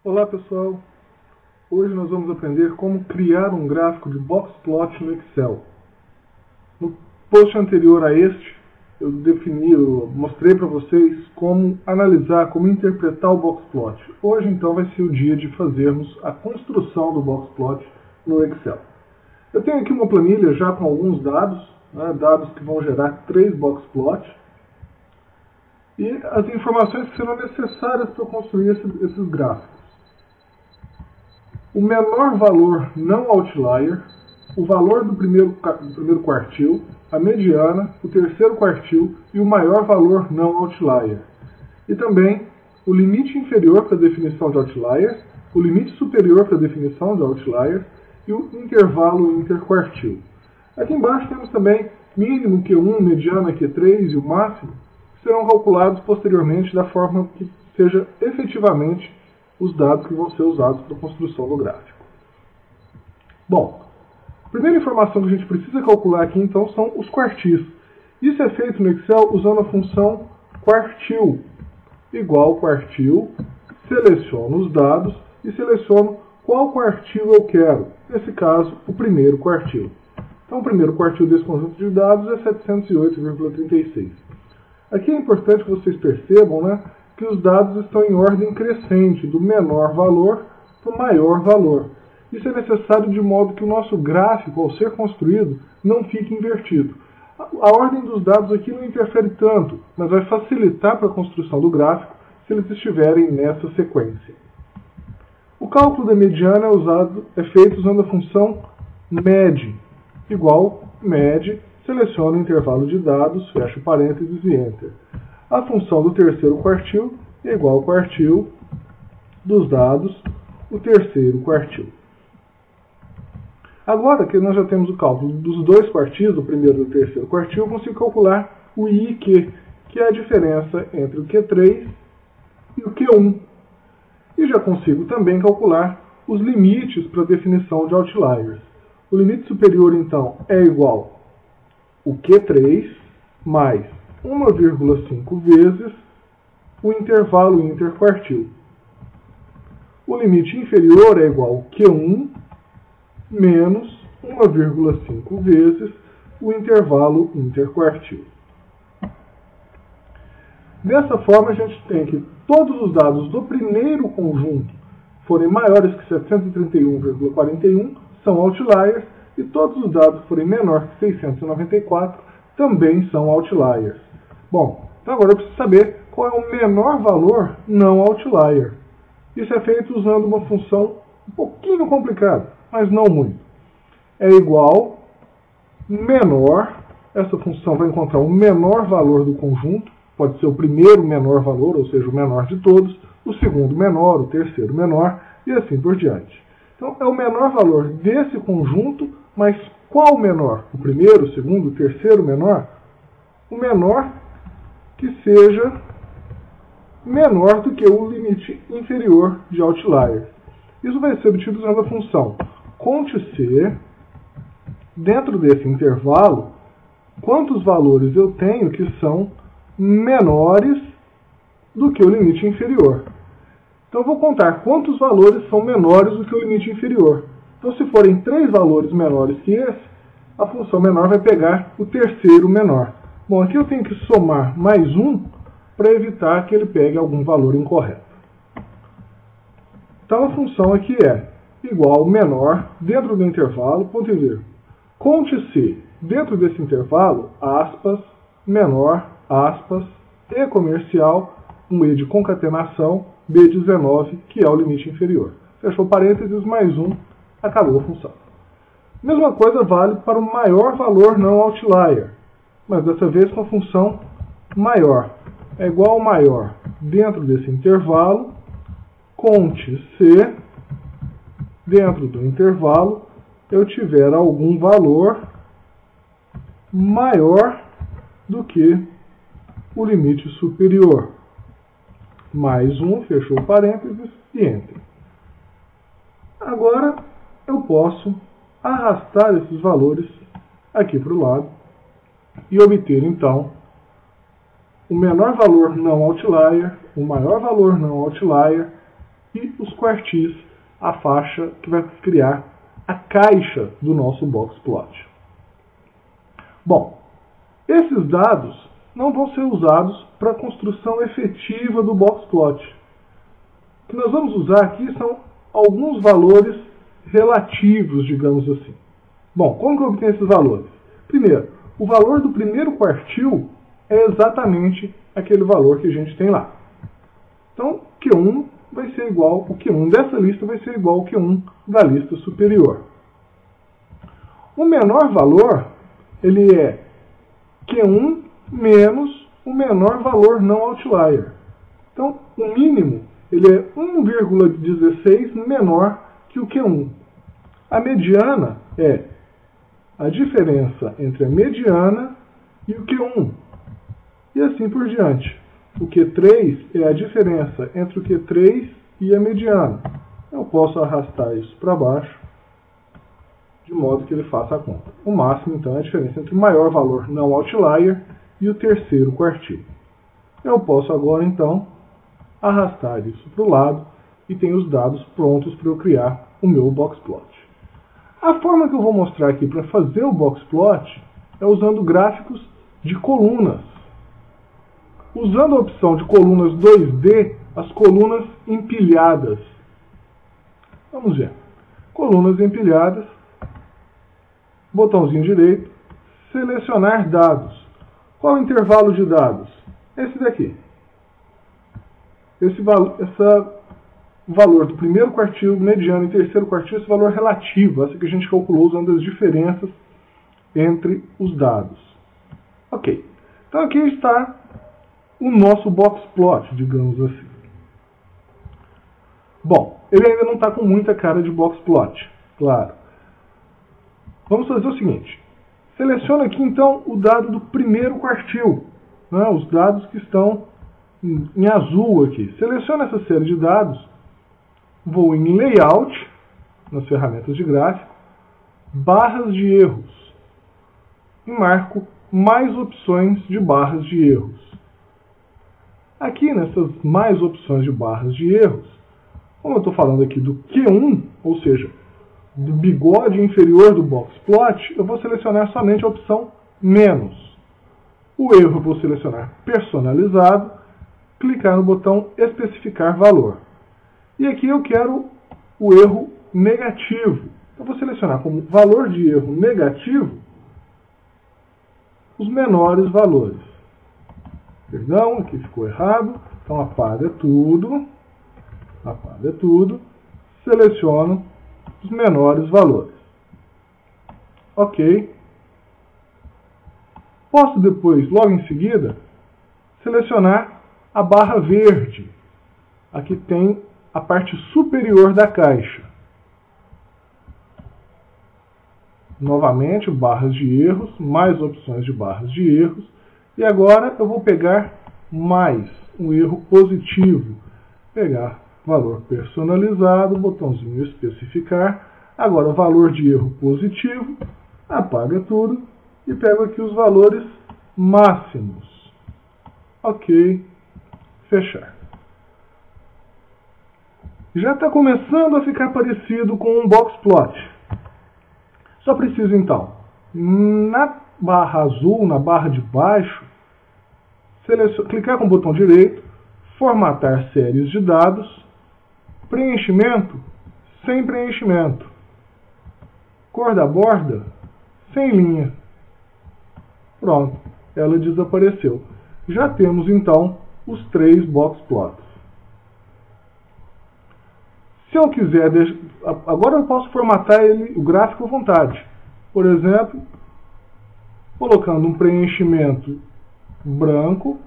Olá pessoal, hoje nós vamos aprender como criar um gráfico de boxplot no Excel. No post anterior a este, eu mostrei para vocês como analisar, como interpretar o boxplot. Hoje então vai ser o dia de fazermos a construção do boxplot no Excel. Eu tenho aqui uma planilha já com alguns dados, dados que vão gerar 3 boxplots, e as informações que serão necessárias para construir esses gráficos. O menor valor não outlier, o valor do primeiro quartil, a mediana, o terceiro quartil e o maior valor não outlier. E também o limite inferior para a definição de outlier, o limite superior para a definição de outlier e o intervalo interquartil. Aqui embaixo temos também mínimo Q1, mediana Q3 e o máximo, que serão calculados posteriormente da forma que seja efetivamente os dados que vão ser usados para a construção do gráfico. Bom, a primeira informação que a gente precisa calcular aqui então são os quartis. Isso é feito no Excel usando a função quartil. Igual quartil, seleciono os dados e seleciono qual quartil eu quero. Nesse caso, o primeiro quartil. Então o primeiro quartil desse conjunto de dados é 708,36. Aqui é importante que vocês percebam, que os dados estão em ordem crescente, do menor valor para o maior valor. Isso é necessário de modo que o nosso gráfico, ao ser construído, não fique invertido. A ordem dos dados aqui não interfere tanto, mas vai facilitar para a construção do gráfico se eles estiverem nessa sequência. O cálculo da mediana é feito usando a função med, igual med, seleciono o intervalo de dados, fecho parênteses e enter. A função do terceiro quartil é igual ao quartil dos dados, o terceiro quartil. Agora que nós já temos o cálculo dos dois quartis, do primeiro e do terceiro quartil, eu consigo calcular o IQ, que é a diferença entre o Q3 e o Q1. E já consigo também calcular os limites para a definição de outliers. O limite superior, então, é igual ao Q3 mais 1,5 vezes o intervalo interquartil. O limite inferior é igual a Q1 menos 1,5 vezes o intervalo interquartil. Dessa forma, a gente tem que todos os dados do primeiro conjunto forem maiores que 731,41 são outliers e todos os dados que forem menores que 694 também são outliers. Bom, então agora eu preciso saber qual é o menor valor não outlier. Isso é feito usando uma função um pouquinho complicada, mas não muito. É igual menor, essa função vai encontrar o menor valor do conjunto, pode ser o primeiro menor valor, ou seja, o menor de todos, o segundo menor, o terceiro menor, e assim por diante. Então é o menor valor desse conjunto, mas qual menor? O primeiro, o segundo, o terceiro menor? O menor que seja menor do que o limite inferior de outlier. Isso vai ser obtido usando a função conte-c, dentro desse intervalo, quantos valores eu tenho que são menores do que o limite inferior. Então eu vou contar quantos valores são menores do que o limite inferior. Então se forem 3 valores menores que esse, a função menor vai pegar o terceiro menor. Bom, aqui eu tenho que somar mais 1 para evitar que ele pegue algum valor incorreto. Então a função aqui é igual ao menor dentro do intervalo, ponto e vírgula. Conte-se dentro desse intervalo, aspas, menor, aspas, E comercial, um E de concatenação, B19, que é o limite inferior. Fechou parênteses, mais 1, acabou a função. Mesma coisa vale para o maior valor não outlier, mas dessa vez com a função maior. É igual ao maior dentro desse intervalo, conte-se, dentro do intervalo, eu tiver algum valor maior do que o limite superior. Mais 1, fechou parênteses e enter. Agora eu posso arrastar esses valores aqui para o lado e obter então o menor valor não outlier, o maior valor não outlier e os quartis, a faixa que vai criar a caixa do nosso boxplot. Bom, esses dados não vão ser usados para a construção efetiva do boxplot. O que nós vamos usar aqui são alguns valores relativos, digamos assim. Bom, como que eu obtenho esses valores? Primeiro, o valor do primeiro quartil é exatamente aquele valor que a gente tem lá. Então, Q1 vai ser igual, o Q1 dessa lista vai ser igual ao Q1 da lista superior. O menor valor, ele é Q1 menos o menor valor não outlier. Então, o mínimo, ele é 1,16 menor que o Q1. A mediana é a diferença entre a mediana e o Q1. E assim por diante. O Q3 é a diferença entre o Q3 e a mediana. Eu posso arrastar isso para baixo, de modo que ele faça a conta. O máximo, então, é a diferença entre o maior valor não outlier e o terceiro quartil. Eu posso agora, então, arrastar isso para o lado e tenho os dados prontos para eu criar o meu boxplot. A forma que eu vou mostrar aqui para fazer o boxplot é usando gráficos de colunas. Usando a opção de colunas 2D, as colunas empilhadas. Vamos ver. Colunas empilhadas, botãozinho direito, selecionar dados. Qual o intervalo de dados? Esse daqui. Esse valor do primeiro quartil, mediano e terceiro quartil, esse valor relativo, essa que a gente calculou usando as diferenças entre os dados. Ok. Então aqui está o nosso boxplot, digamos assim. Bom, ele ainda não está com muita cara de boxplot, claro. Vamos fazer o seguinte. Seleciona aqui então o dado do primeiro quartil, né, os dados que estão em azul aqui. Seleciona essa série de dados, vou em Layout, nas ferramentas de gráfico, barras de erros, e marco mais opções de barras de erros. Aqui nessas mais opções de barras de erros, como eu estou falando aqui do Q1, ou seja, do bigode inferior do boxplot, eu vou selecionar somente a opção menos. O erro eu vou selecionar personalizado, clicar no botão especificar valor. E aqui eu quero o erro negativo. Eu vou selecionar como valor de erro negativo os menores valores. Perdão, aqui ficou errado. Então apaga tudo, seleciono os menores valores. Ok. Posso depois, logo em seguida, selecionar a barra verde. Aqui tem a parte superior da caixa. Novamente, barras de erros, mais opções de barras de erros. E agora eu vou pegar mais um erro positivo. Pegar valor personalizado, botãozinho especificar. Agora o valor de erro positivo, apaga tudo e pego aqui os valores máximos. Ok, fechar. Já está começando a ficar parecido com um boxplot. Só preciso então, na barra azul, na barra de baixo, clicar com o botão direito, formatar séries de dados, preenchimento, sem preenchimento, cor da borda, sem linha. Pronto, ela desapareceu. Já temos então os 3 boxplots. Se eu quiser, agora eu posso formatar o gráfico à vontade. Por exemplo, colocando um preenchimento branco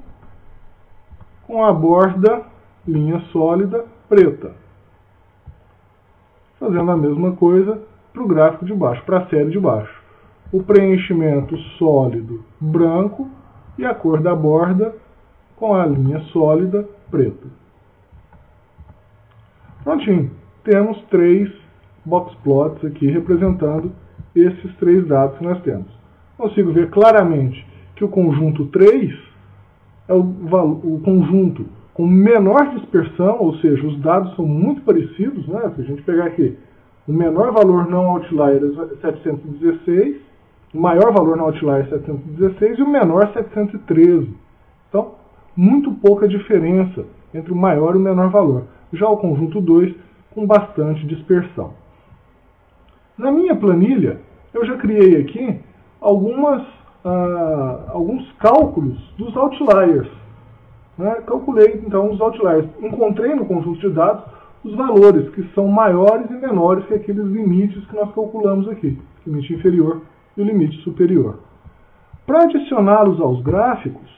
com a borda, linha sólida, preta. Fazendo a mesma coisa para o gráfico de baixo, para a série de baixo. O preenchimento sólido, branco, e a cor da borda com a linha sólida, preta. Prontinho. Temos 3 boxplots aqui representando esses 3 dados que nós temos. Consigo ver claramente que o conjunto 3 é o conjunto com menor dispersão, ou seja, os dados são muito parecidos, né? Se a gente pegar aqui, o menor valor não outlier é 716, o maior valor não outlier é 716 e o menor 713. Então, muito pouca diferença entre o maior e o menor valor. Já o conjunto 2, com bastante dispersão. Na minha planilha, eu já criei aqui alguns cálculos dos outliers. Né? Calculei, então, os outliers. Encontrei no conjunto de dados os valores que são maiores e menores que aqueles limites que nós calculamos aqui. O limite inferior e o limite superior. Para adicioná-los aos gráficos,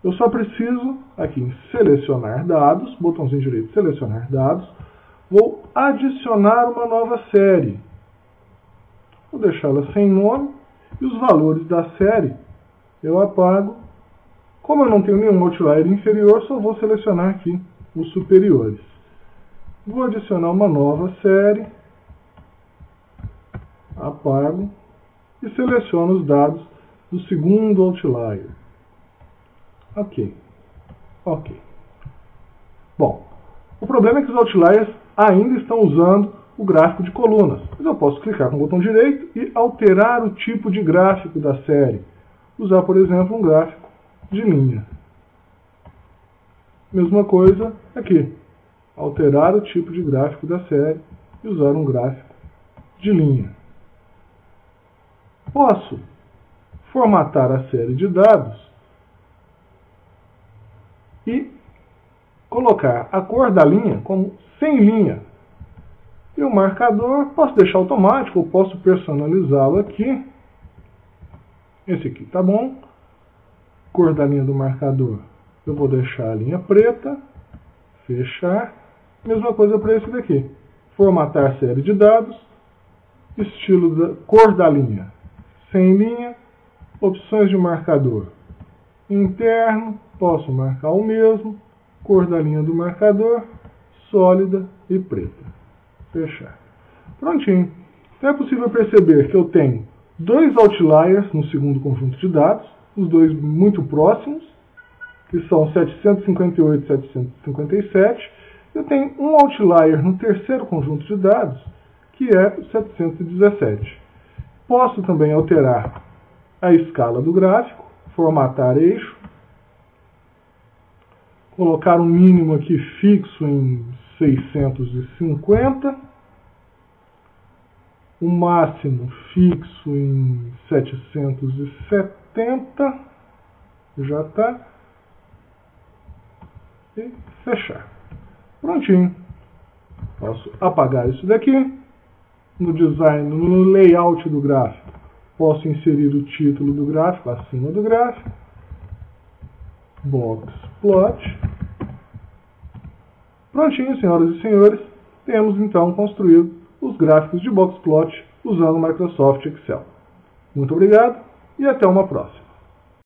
eu só preciso, aqui em Selecionar Dados, botãozinho direito, Selecionar Dados, vou adicionar uma nova série. Vou deixá-la sem nome, e os valores da série eu apago. Como eu não tenho nenhum outlier inferior, só vou selecionar aqui os superiores. Vou adicionar uma nova série, apago, e seleciono os dados do segundo outlier. Ok. Bom, o problema é que os outliers ainda estão usando o gráfico de colunas. Mas eu posso clicar com o botão direito e alterar o tipo de gráfico da série. Usar, por exemplo, um gráfico de linha. Mesma coisa aqui. Alterar o tipo de gráfico da série e usar um gráfico de linha. Posso formatar a série de dados e colocar a cor da linha como sem linha. E o marcador, posso deixar automático, ou posso personalizá-lo aqui. Esse aqui tá bom. Cor da linha do marcador, eu vou deixar a linha preta. Fechar. Mesma coisa para esse daqui. Formatar série de dados. Estilo da cor da linha, sem linha. Opções de marcador. Interno, posso marcar o mesmo. Cor da linha do marcador, sólida e preta. Fechar. Prontinho. Então é possível perceber que eu tenho dois outliers no segundo conjunto de dados, os dois muito próximos, que são 758 e 757. Eu tenho um outlier no terceiro conjunto de dados, que é 717. Posso também alterar a escala do gráfico, formatar eixo, colocar um mínimo aqui fixo em 650, o máximo fixo em 770, já está, e fechar. Prontinho. Posso apagar isso daqui. No design, no layout do gráfico, posso inserir o título do gráfico acima do gráfico. Box Plot. Prontinho, senhoras e senhores. Temos então construído os gráficos de Box Plot usando o Microsoft Excel. Muito obrigado e até uma próxima.